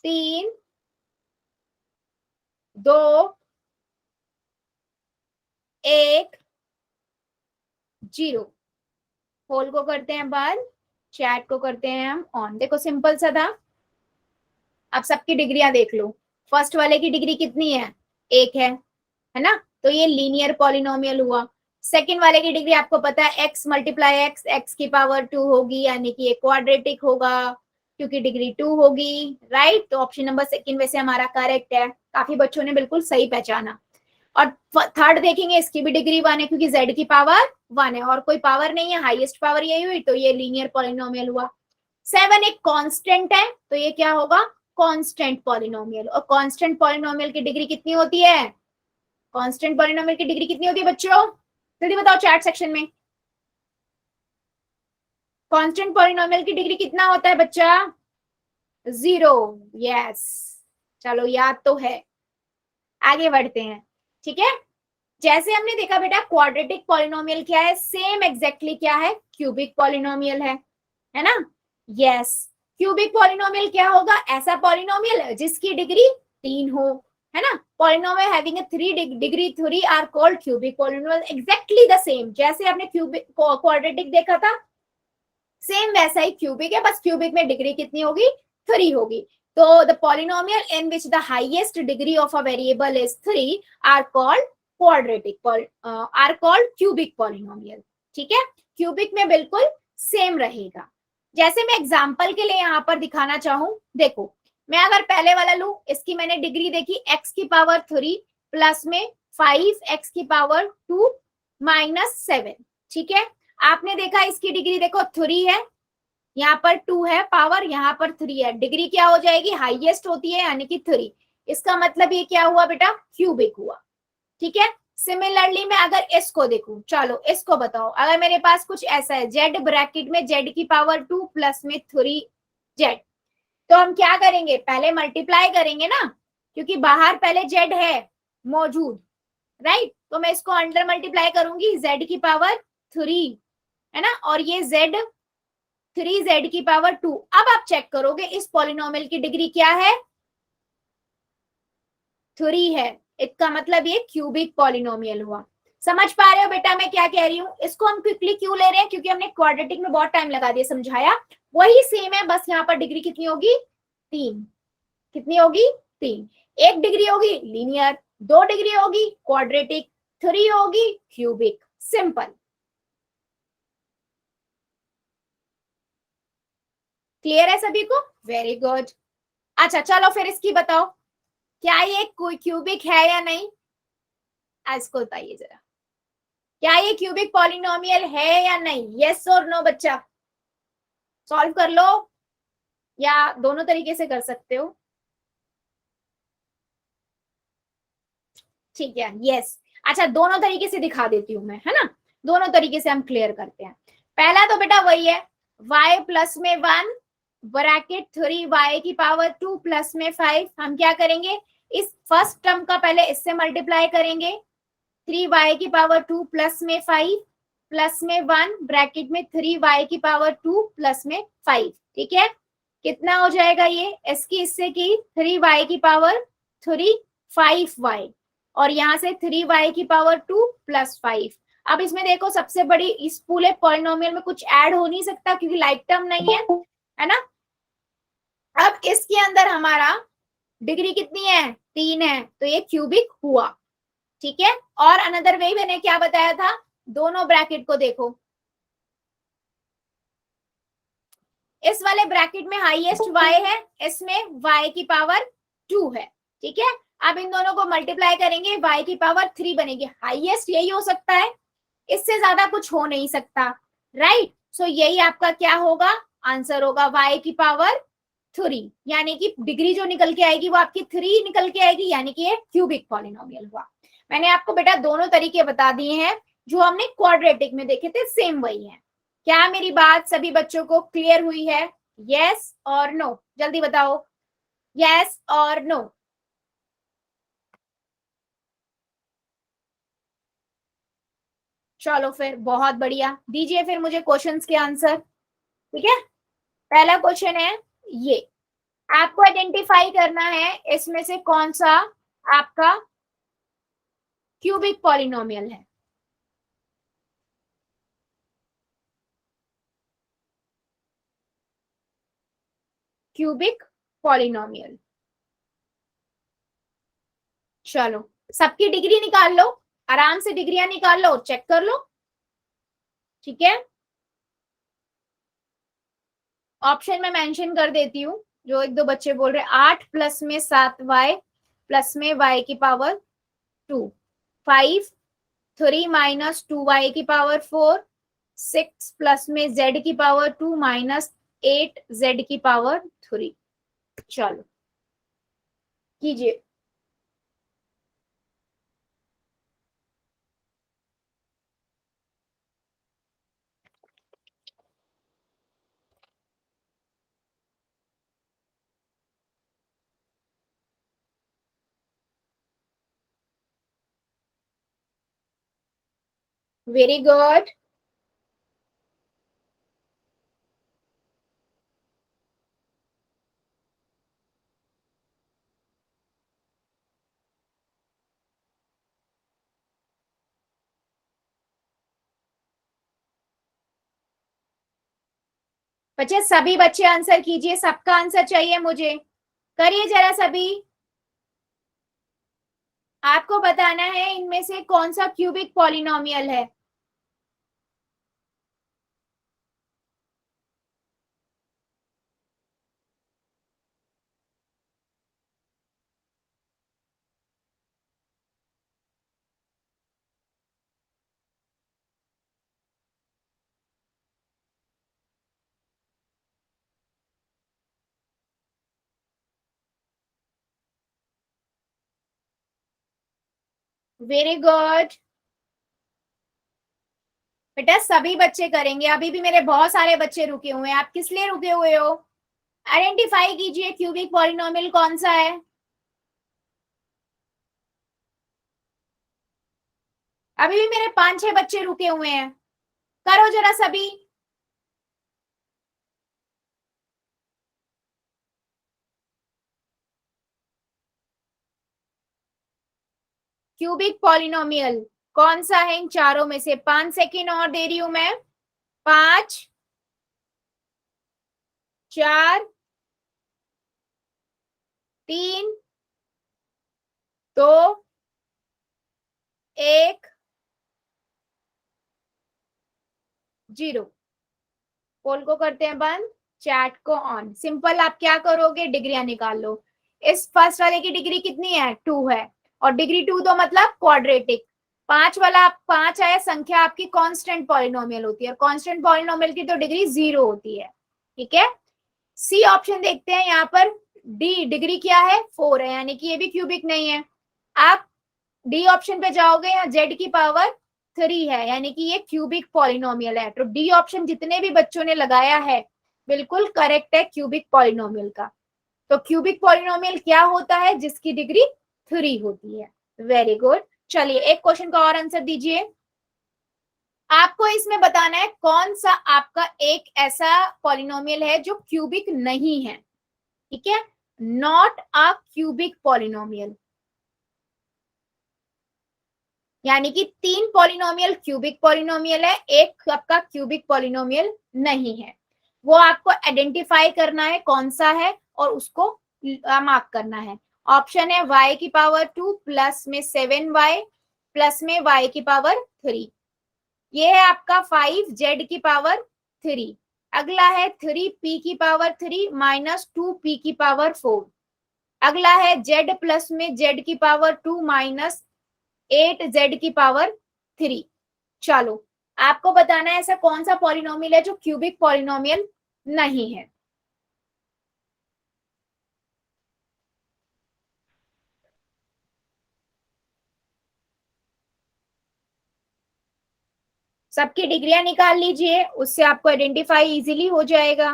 3 2 1 0। होल को करते हैं बंद, चैट को करते हैं हम ऑन। देखो सिंपल सा था। अब सबकी डिग्रियां देख लो। फर्स्ट वाले की डिग्री कितनी है? 1 है ना, तो ये लीनियर पॉलिनोमियल हुआ। सेकंड वाले की डिग्री आपको पता है x मल्टीप्लाई x, x की पावर 2 होगी, यानी कि ये क्वाड्रेटिक होगा क्योंकि डिग्री 2 होगी, राइट। तो ऑप्शन नंबर सेकंड वैसे हमारा करेक्ट है। काफी बच्चों ने बिल्कुल सही पहचाना। और थर्ड देखेंगे, इसकी भी डिग्री 1 है क्योंकि z की पावर 1 है और कोई पावर नहीं है, हाईएस्ट पावर यही हुई, तो ये लीनियर पॉलिनोमियल हुआ। 7 एक कांस्टेंट है, तो ये क्या होगा? Constant polynomial. और कांस्टेंट पॉलिनोमियल की डिग्री कितनी होती है? कांस्टेंट पॉलिनोमियल की डिग्री कितनी होती है बच्चों? जल्दी बताओ चैट सेक्शन में। कांस्टेंट पॉलिनोमियल की डिग्री कितना होता है बच्चा? 0। यस, चलो याद तो है। आगे बढ़ते हैं, ठीक है। जैसे हमने देखा बेटा क्वाड्रेटिक पॉलिनोमियल क्या है, सेम एग्जैक्टली क्या है? क्यूबिक पॉलिनोमियल है ना। यस, क्यूबिक पॉलिनोमियल क्या होगा? ऐसा पॉलिनोमियल जिसकी डिग्री 3 हो, है ना। Polynomial having 3 degree 3 are called cubic polynomial. Exactly the same, जैसे आपने क्यूबिक क्वाड्रेटिक देखा था, सेम वैसा ही क्यूबिक है, बस क्यूबिक में डिग्री कितनी होगी? 3 होगी। तो the polynomial in which the highest degree of a variable is 3 are called quadratic, are called cubic polynomial. ठीक है, क्यूबिक में बिल्कुल सेम रहेगा। जैसे मैं एग्जांपल के लिए यहाँ पर दिखाना चाहूं, देखो मैं अगर पहले वाला लू, इसकी मैंने डिग्री देखी x की पावर 3 प्लस में 5x की पावर 2 माइनस 7। ठीक है, आपने देखा इसकी डिग्री देखो 3 है, यहाँ पर 2 है पावर, यहाँ पर 3 है, डिग्री क्या हो जाएगी? हाईएस्ट होती है, यानी कि 3। इसका मतलब ये क्या हुआ बेटा? क्यूबिक हुआ। ठीक है, सिमिलरली मैं अगर इसको देखूं, चलो इसको बताओ, अगर मेरे पास कुछ ऐसा है, z ब्रैकेट में z की पावर 2 प्लस में 3z, तो हम क्या करेंगे? पहले मल्टीप्लाई करेंगे ना, क्योंकि बाहर पहले z है मौजूद, राइट। तो मैं इसको अंडर मल्टीप्लाई करूंगी, z की पावर 3 है ना, और ये z 3z की पावर 2। अब आप चेक करोगे इस पॉलिनोमियल की डिग्री क्या है? 3 है। इसका मतलब ये क्यूबिक पॉलिनोमियल हुआ। समझ पा रहे हो बेटा मैं क्या कह रही हूँ? इसको हम क्विकली क्यों ले रहे हैं? क्योंकि हमने क्वाड्रेटिक में बहुत टाइम लगा दिया, समझाया वही सेम है, बस यहाँ पर डिग्री कितनी होगी? 3। कितनी होगी? 3। 1 डिग्री होगी लीनियर, 2 डिग्री होगी क्वाड्रेटिक, 3 होगी क्यूबिक। सिंपल। क्लियर है सभी को? Very good. अच्छा चलो फिर इसकी बताओ, क्या ये कोई क्यूबिक है या नहीं? इसको बताइए जरा, क्या ये क्यूबिक पॉलिनोमियल है या नहीं? यस और नो बच्चा, सॉल्व कर लो, या दोनों तरीके से कर सकते हो। ठीक है, यस। अच्छा दोनों तरीके से दिखा देती हूँ मैं, है ना, दोनों तरीके से हम क्लियर करते हैं। पहला तो बेटा वही है, y प्लस में 1 ब्रैकेट 3y की पावर 2 प्लस में 5। हम क्या करेंगे? इस फर्स्ट टर्म का पहले इससे मल्टीप्लाई करेंगे, 3y की पावर 2 प्लस में 5 प्लस में 1 ब्रैकेट में 3y की पावर 2 प्लस में 5। ठीक है, कितना हो जाएगा ये? इसकी इससे की 3y की पावर 3 5y, और यहाँ से 3y की पावर 2 प्लस 5। अब इसमें देखो सबसे बड़ी, इस पूरे पॉलिनोमियल में कुछ ऐड हो नहीं सकता क्योंकि लाइक टर्म नहीं है ना। अब इसके अंदर हमारा डिग्री कितनी है? 3 है, तो ये क्यूबिक हुआ। ठीक है, और अनदर वे मैंने क्या बताया था, दोनों ब्रैकेट को देखो, इस वाले ब्रैकेट में हाईएस्ट y है, इसमें y की पावर 2 है। ठीक है, अब इन दोनों को मल्टीप्लाई करेंगे, y की पावर 3 बनेगी। हाईएस्ट यही हो सकता है, इससे ज्यादा कुछ हो नहीं सकता, राइट। सो यही आपका क्या होगा? आंसर होगा y की पावर 3, यानी कि डिग्री जो निकल के आएगी वो आपकी 3 निकल के आएगी, यानी कि ये क्यूबिक पॉलिनोमियल हुआ। मैंने आपको बेटा दोनों तरीके बता दिए हैं, जो हमने क्वाड्रेटिक में देखे थे सेम वही है। क्या मेरी बात सभी बच्चों को क्लियर हुई है? यस और नो, जल्दी बताओ, यस और नो। चलो फिर बहुत बढ़िया, दीजिए फिर मुझे क्वेश्चंस के आंसर। ठीक है, पहला क्वेश्चन है ये, आपको आइडेंटिफाई करना है इसमें से कौन सा आपका क्यूबिक पॉलिनोमियल है। क्यूबिक पॉलिनोमियल, चलो सबकी डिग्री निकाल लो, आराम से डिग्रियां निकाल लो, चेक कर लो। ठीक है, ऑप्शन में मेंशन कर देती हूँ, जो एक दो बच्चे बोल रहे 8 प्लस में 7y प्लस में y की पावर 2, 5, 3 माइनस 2y की पावर 4, 6 प्लस में z की पावर 2 माइनस 8 z की पावर 3। चलो कीजिए। Very good. बच्चे सभी बच्चे आंसर कीजिए, सबका आंसर चाहिए मुझे, करिए जरा सभी। आपको बताना है इनमें से कौन सा क्यूबिक पॉलिनोमियल है। वेरी गुड बेटा, सभी बच्चे करेंगे, अभी भी मेरे बहुत सारे बच्चे रुके हुए हैं, आप किस लिए रुके हुए हो। आइडेंटिफाई कीजिए क्यूबिक पॉलिनोमियल कौन सा है। अभी भी मेरे 5-6 बच्चे रुके हुए हैं, करो जरा सभी। क्यूबिक पॉलिनोमियल कौन सा है इन चारों में से। 5 सेकेंड और दे रही हूं मैं। 5, 4, 3, 2, 1, 0। पोल को करते हैं बंद, चैट को ऑन। सिंपल, आप क्या करोगे, डिग्रियां निकाल लो। इस फर्स्ट वाले की डिग्री कितनी है, 2 है, और डिग्री 2 तो मतलब क्वाड्रेटिक। 5 वाला, 5 आया संख्या आपकी कांस्टेंट पॉलिनोमियल होती है, और कांस्टेंट पॉलिनोमियल की तो डिग्री 0 होती है। ठीक है, सी ऑप्शन देखते हैं यहाँ पर। डी डिग्री क्या है, 4 है, यानी कि ये भी क्यूबिक नहीं है। आप डी ऑप्शन पे जाओगे, या जेड की पावर 3 है, यानी कि ये क्यूबिक पॉलिनोमियल है। तो डी ऑप्शन जितने भी बच्चों ने लगाया है बिल्कुल करेक्ट है क्यूबिक पॉलिनोमियल का। तो क्यूबिक पॉलिनोमियल क्या होता है, जिसकी डिग्री 3 होती है। Very good. चलिए एक क्वेश्चन का और आंसर दीजिए। आपको इसमें बताना है कौन सा आपका एक ऐसा पॉलिनोमियल है जो क्यूबिक नहीं है। ठीक है, नॉट अ क्यूबिक पॉलिनोमियल, यानी कि 3 पॉलिनोमियल क्यूबिक पॉलिनोमियल है, एक आपका क्यूबिक पॉलिनोमियल नहीं है। वो आपको आइडेंटिफाई करना है कौन सा है, और उसको मार्क करना है। ऑप्शन है y की पावर 2 प्लस में 7y प्लस में y की पावर 3। ये है आपका 5z की पावर 3। अगला है 3p की पावर 3 माइनस 2p की पावर 4। अगला है z प्लस में z की पावर 2 माइनस 8z की पावर 3। चलो आपको बताना है ऐसा कौन सा पॉलिनोमियल है जो क्यूबिक पॉलिनोमियल नहीं है। सबकी डिग्रियां निकाल लीजिए, उससे आपको आइडेंटिफाई इजीली हो जाएगा।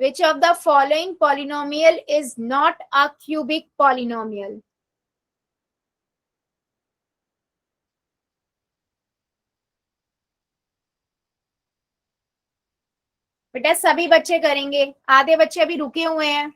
Which of the following polynomial is not a cubic polynomial? बेटा सभी बच्चे करेंगे, आधे बच्चे अभी रुके हुए हैं।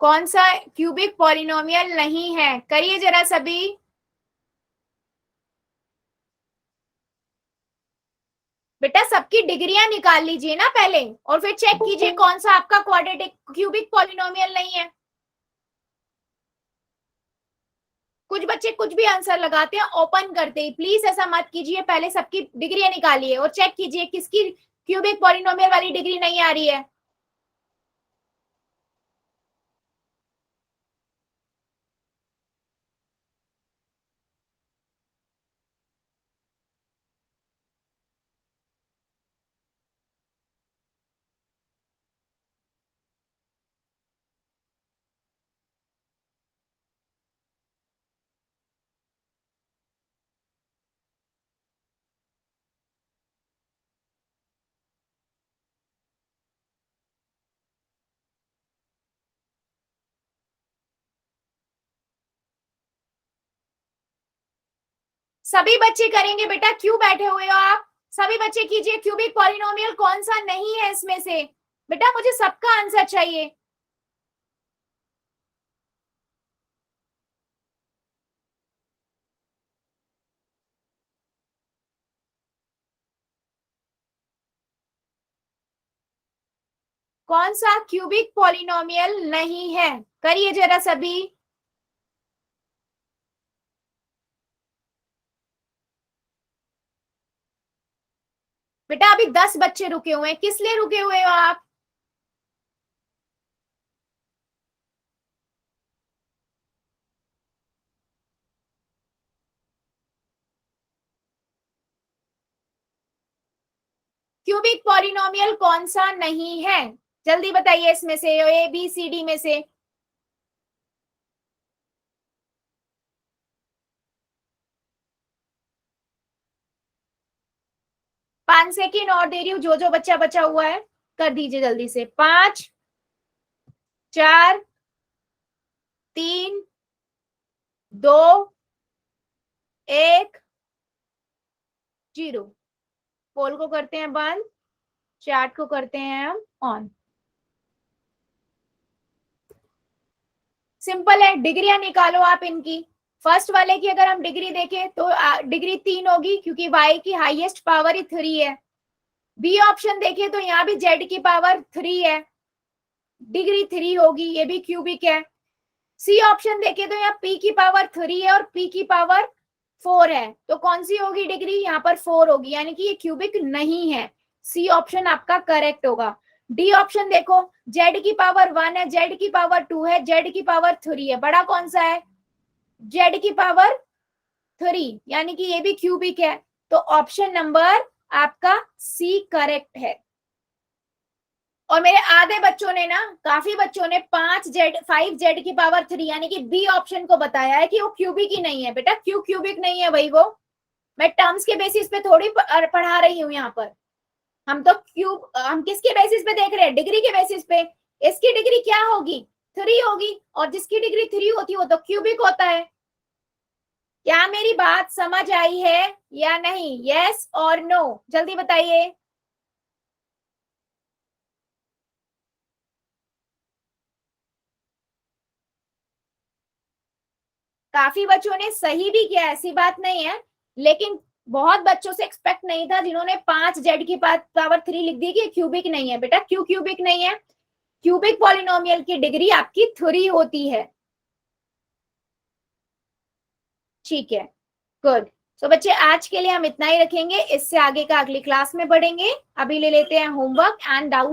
कौन सा क्यूबिक पॉलिनोमियल नहीं है, करिए जरा सभी। बेटा सबकी डिग्रियां निकाल लीजिए ना पहले, और फिर चेक कीजिए कौन सा आपका क्वाड्रेटिक क्यूबिक पॉलिनोमियल नहीं है। कुछ बच्चे कुछ भी आंसर लगाते हैं ओपन करते ही, प्लीज ऐसा मत कीजिए, पहले सबकी डिग्रियां निकालिए और चेक कीजिए किसकी क्यूबिक पॉलिनोमियल वाली डिग्री नहीं आ रही है। सभी बच्चे करेंगे बेटा, क्यों बैठे हुए हो आप? सभी बच्चे कीजिए, क्यूबिक पॉलिनोमियल कौन सा नहीं है इसमें से? बेटा मुझे सबका आंसर चाहिए। कौन सा क्यूबिक पॉलिनोमियल नहीं है, करिए जरा सभी। बेटा अभी 10 बच्चे रुके हुए हैं, किस लिए रुके हुए हो आप? क्यूबिक पॉलिनोमियल कौन सा नहीं है, जल्दी बताइए इसमें से, ए बी सी डी में से। 5 सेकेंड और दे रही हूँ, जो जो बच्चा बचा हुआ है कर दीजिए जल्दी से। 5 4 3 2 1 0। पोल को करते हैं बंद, चैट को करते हैं हम ऑन। सिंपल है, डिग्रियां निकालो आप इनकी। फर्स्ट वाले की अगर हम डिग्री देखें तो डिग्री 3 होगी, क्योंकि y की हाईएस्ट पावर ही 3 है। बी ऑप्शन देखें तो यहाँ भी z की पावर 3 है, डिग्री 3 होगी, ये भी क्यूबिक है। सी ऑप्शन देखें तो यहाँ p की पावर 3 है और p की पावर 4 है, तो कौन सी होगी डिग्री? यहाँ पर 4 होगी, यानी कि ये क्यूबिक नहीं है। सी ऑप्शन आपका करेक्ट होगा। डी ऑप्शन देखो, z की पावर 1 है, z की पावर 2 है, z की पावर 3 है, बड़ा कौन सा है? z की पावर 3, यानी कि ये भी क्यूबिक है, तो ऑप्शन नंबर आपका सी करेक्ट है। और मेरे आधे बच्चों ने ना, काफी बच्चों ने 5z की पावर 3 यानी कि बी ऑप्शन को बताया है कि वो क्यूबिक ही नहीं है। बेटा क्यों क्यूबिक नहीं है भाई? वो मैं टर्म्स के बेसिस पे थोड़ी पढ़ा रही हूँ यहाँ पर। हम तो हम किसके बेसिस पे देख रहे हैं? डिग्री के बेसिस पे। इसकी डिग्री क्या होगी? 3 होगी, और जिसकी डिग्री 3 होती है वो तो क्यूबिक होता है। क्या मेरी बात समझ आई है या नहीं? यस और नो, जल्दी बताइए। काफी बच्चों ने सही भी किया, ऐसी बात नहीं है, लेकिन बहुत बच्चों से एक्सपेक्ट नहीं था जिन्होंने 5z की पावर 3 लिख दी कि क्यूबिक नहीं है। बेटा क्यों क्यूबिक नहीं है? क्यूबिक पॉलिनोमियल की डिग्री आपकी 3 होती है। ठीक है, गुड। सो बच्चे आज के लिए हम इतना ही रखेंगे, इससे आगे का अगली क्लास में पढ़ेंगे। अभी ले लेते हैं होमवर्क एंड डाउट।